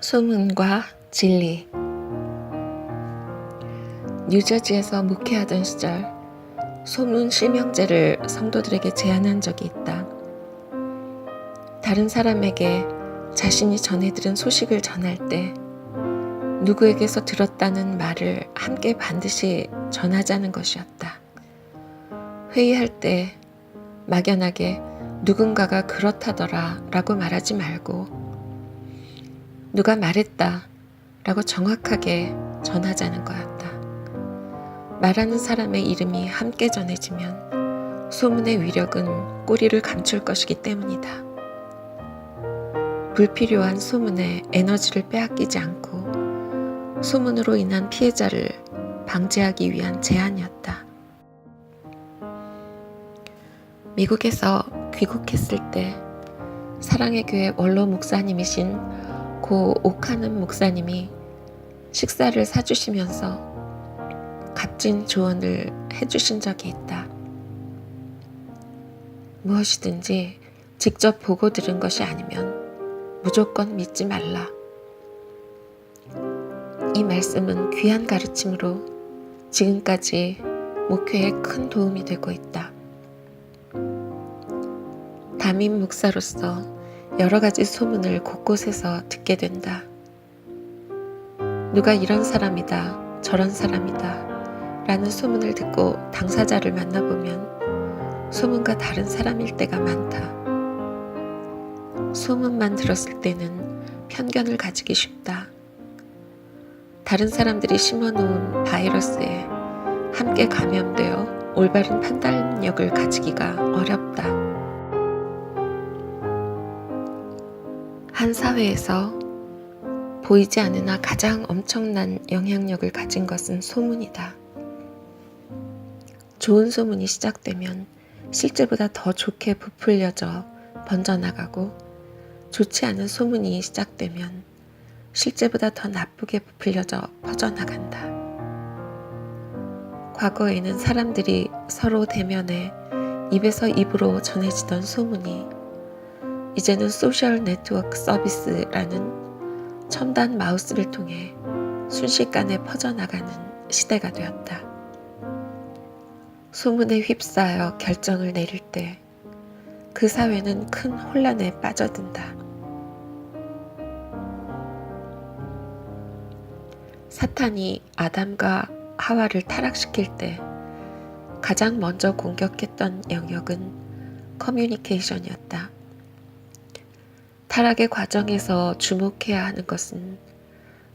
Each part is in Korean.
소문과 진리. 뉴저지에서 목회하던 시절 소문 실명제를 성도들에게 제안한 적이 있다. 다른 사람에게 자신이 전해 들은 소식을 전할 때 누구에게서 들었다는 말을 함께 반드시 전하자는 것이었다. 회의할 때 막연하게 누군가가 그렇다더라 라고 말하지 말고 누가 말했다 라고 정확하게 전하자는 거였다. 말하는 사람의 이름이 함께 전해지면 소문의 위력은 꼬리를 감출 것이기 때문이다. 불필요한 소문에 에너지를 빼앗기지 않고 소문으로 인한 피해자를 방지하기 위한 제안이었다. 미국에서 귀국했을 때 사랑의 교회 원로 목사님이신 고 오카는 목사님이 식사를 사주시면서 값진 조언을 해주신 적이 있다. 무엇이든지 직접 보고 들은 것이 아니면 무조건 믿지 말라. 이 말씀은 귀한 가르침으로 지금까지 목회에 큰 도움이 되고 있다. 담임 목사로서 여러 가지 소문을 곳곳에서 듣게 된다. 누가 이런 사람이다, 저런 사람이다 라는 소문을 듣고 당사자를 만나보면 소문과 다른 사람일 때가 많다. 소문만 들었을 때는 편견을 가지기 쉽다. 다른 사람들이 심어놓은 바이러스에 함께 감염되어 올바른 판단력을 가지기가 어렵다. 한 사회에서 보이지 않으나 가장 엄청난 영향력을 가진 것은 소문이다. 좋은 소문이 시작되면 실제보다 더 좋게 부풀려져 번져나가고 좋지 않은 소문이 시작되면 실제보다 더 나쁘게 부풀려져 퍼져나간다. 과거에는 사람들이 서로 대면해 입에서 입으로 전해지던 소문이 이제는 소셜 네트워크 서비스라는 첨단 마우스를 통해 순식간에 퍼져나가는 시대가 되었다. 소문에 휩싸여 결정을 내릴 때 그 사회는 큰 혼란에 빠져든다. 사탄이 아담과 하와를 타락시킬 때 가장 먼저 공격했던 영역은 커뮤니케이션이었다. 타락의 과정에서 주목해야 하는 것은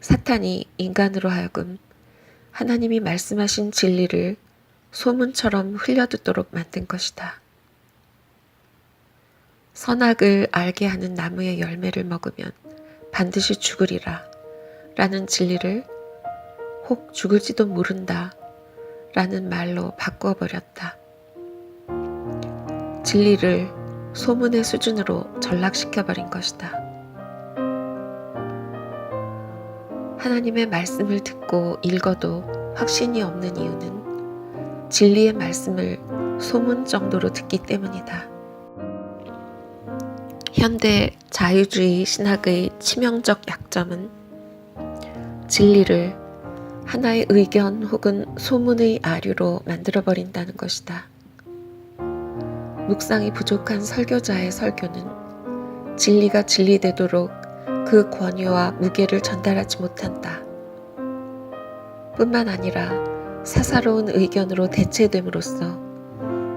사탄이 인간으로 하여금 하나님이 말씀하신 진리를 소문처럼 흘려듣도록 만든 것이다. 선악을 알게 하는 나무의 열매를 먹으면 반드시 죽으리라 라는 진리를 혹 죽을지도 모른다 라는 말로 바꿔버렸다. 진리를 소문의 수준으로 전락시켜버린 것이다. 하나님의 말씀을 듣고 읽어도 확신이 없는 이유는 진리의 말씀을 소문 정도로 듣기 때문이다. 현대 자유주의 신학의 치명적 약점은 진리를 하나의 의견 혹은 소문의 아류로 만들어버린다는 것이다. 묵상이 부족한 설교자의 설교는 진리가 진리되도록 그 권위와 무게를 전달하지 못한다. 뿐만 아니라 사사로운 의견으로 대체됨으로써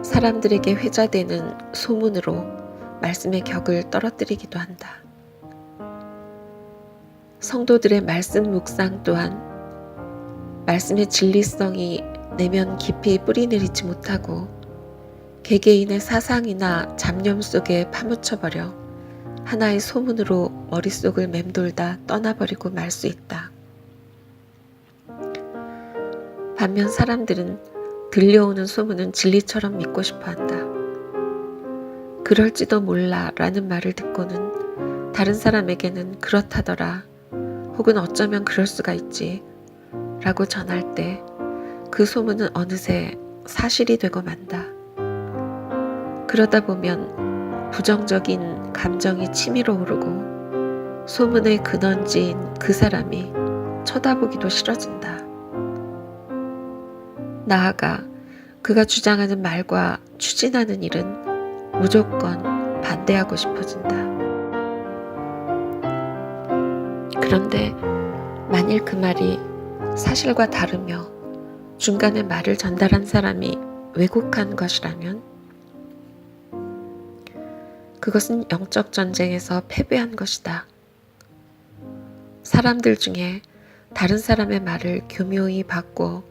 사람들에게 회자되는 소문으로 말씀의 격을 떨어뜨리기도 한다. 성도들의 말씀 묵상 또한 말씀의 진리성이 내면 깊이 뿌리내리지 못하고 개개인의 사상이나 잡념 속에 파묻혀버려 하나의 소문으로 머릿속을 맴돌다 떠나버리고 말 수 있다. 반면 사람들은 들려오는 소문은 진리처럼 믿고 싶어한다. 그럴지도 몰라 라는 말을 듣고는 다른 사람에게는 그렇다더라 혹은 어쩌면 그럴 수가 있지 라고 전할 때 그 소문은 어느새 사실이 되고 만다. 그러다 보면 부정적인 감정이 치밀어 오르고 소문의 근원지인 그 사람이 쳐다보기도 싫어진다. 나아가 그가 주장하는 말과 추진하는 일은 무조건 반대하고 싶어진다. 그런데 만일 그 말이 사실과 다르며 중간에 말을 전달한 사람이 왜곡한 것이라면 그것은 영적 전쟁에서 패배한 것이다. 사람들 중에 다른 사람의 말을 교묘히 바꿔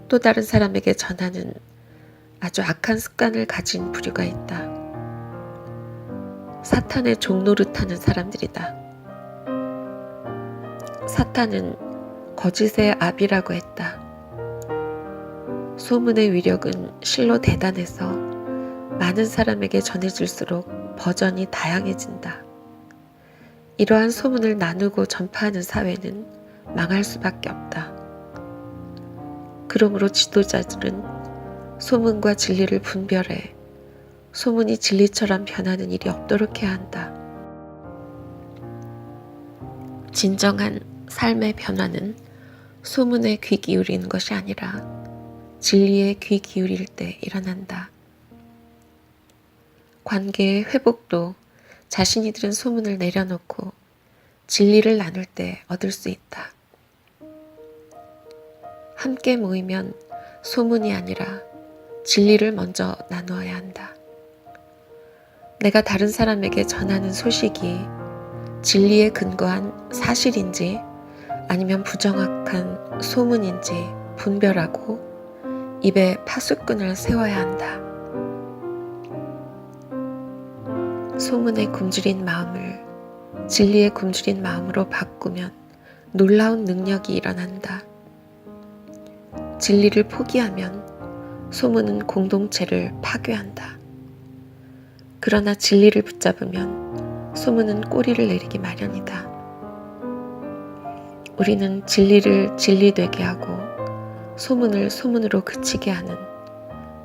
또 다른 사람에게 전하는 아주 악한 습관을 가진 부류가 있다. 사탄의 종노릇하는 사람들이다. 사탄은 거짓의 압이라고 했다. 소문의 위력은 실로 대단해서 많은 사람에게 전해질수록 버전이 다양해진다. 이러한 소문을 나누고 전파하는 사회는 망할 수밖에 없다. 그러므로 지도자들은 소문과 진리를 분별해 소문이 진리처럼 변하는 일이 없도록 해야 한다. 진정한 삶의 변화는 소문에 귀 기울이는 것이 아니라 진리에 귀 기울일 때 일어난다. 관계의 회복도 자신이 들은 소문을 내려놓고 진리를 나눌 때 얻을 수 있다. 함께 모이면 소문이 아니라 진리를 먼저 나누어야 한다. 내가 다른 사람에게 전하는 소식이 진리에 근거한 사실인지 아니면 부정확한 소문인지 분별하고 입에 파수꾼을 세워야 한다. 소문에 굶주린 마음을 진리에 굶주린 마음으로 바꾸면 놀라운 능력이 일어난다. 진리를 포기하면 소문은 공동체를 파괴한다. 그러나 진리를 붙잡으면 소문은 꼬리를 내리기 마련이다. 우리는 진리를 진리되게 하고 소문을 소문으로 그치게 하는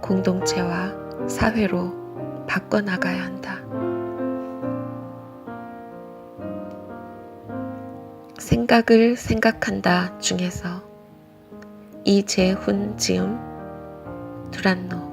공동체와 사회로 바꿔나가야 한다. 생각을 생각한다 중에서 이재훈 지음 두란노